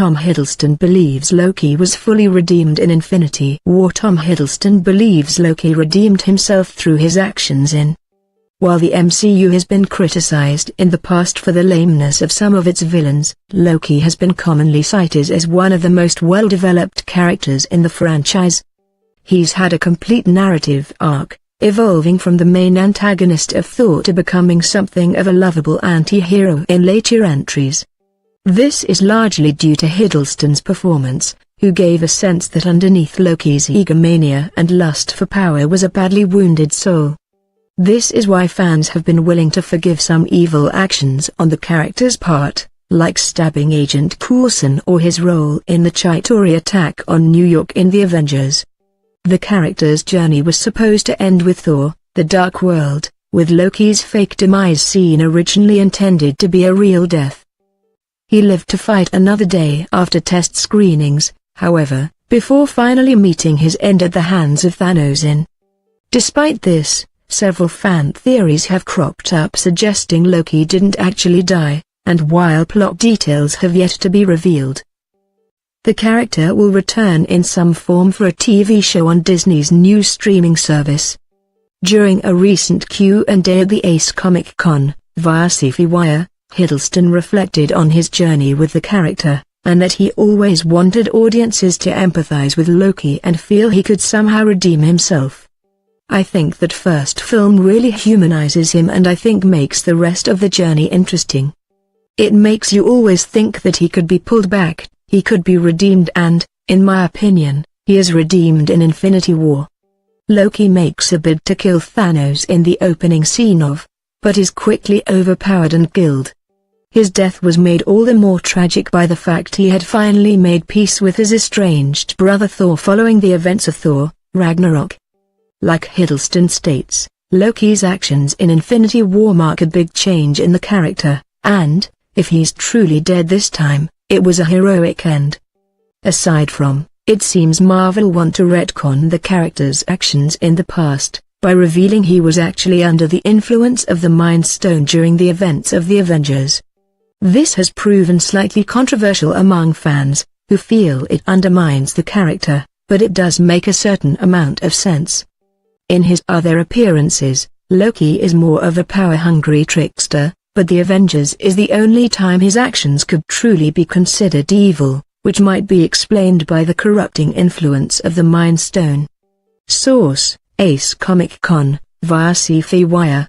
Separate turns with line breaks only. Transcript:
Tom Hiddleston believes Loki was fully redeemed in Infinity War. Tom Hiddleston believes Loki redeemed himself through his actions in. While the MCU has been criticized in the past for the lameness of some of its villains, Loki has been commonly cited as one of the most well-developed characters in the franchise. He's had a complete narrative arc, evolving from the main antagonist of Thor to becoming something of a lovable anti-hero in later entries. This is largely due to Hiddleston's performance, who gave a sense that underneath Loki's egomania and lust for power was a badly wounded soul. This is why fans have been willing to forgive some evil actions on the character's part, like stabbing Agent Coulson or his role in the TOWIE attack on New York in the Avengers. The character's journey was supposed to end with Thor, the Dark World, with Loki's fake demise scene originally intended to be a real death. He lived to fight another day after test screenings, however, before finally meeting his end at the hands of Thanos in. Despite this, several fan theories have cropped up suggesting Loki didn't actually die, and while plot details have yet to be revealed, the character will return in some form for a TV show on Disney's new streaming service. During a recent Q&A at the Ace Comic Con, via TOWIE, Hiddleston reflected on his journey with the character, and that he always wanted audiences to empathize with Loki and feel he could somehow redeem himself. I think that first film really humanizes him and I think makes the rest of the journey interesting. It makes you always think that he could be pulled back, he could be redeemed and, in my opinion, he is redeemed in Infinity War. Loki makes a bid to kill Thanos in the opening scene of, but is quickly overpowered and killed. His death was made all the more tragic by the fact he had finally made peace with his estranged brother Thor following the events of Thor, Ragnarok. Like Hiddleston states, Loki's actions in Infinity War mark a big change in the character, and, if he's truly dead this time, it was a heroic end. Aside from, it seems Marvel want to retcon the character's actions in the past, by revealing he was actually under the influence of the Mind Stone during the events of the Avengers. This has proven slightly controversial among fans, who feel it undermines the character, but it does make a certain amount of sense. In his other appearances, Loki is more of a power-hungry trickster, but the Avengers is the only time his actions could truly be considered evil, which might be explained by the corrupting influence of the Mind Stone. Source: Ace Comic Con, via TOWIE.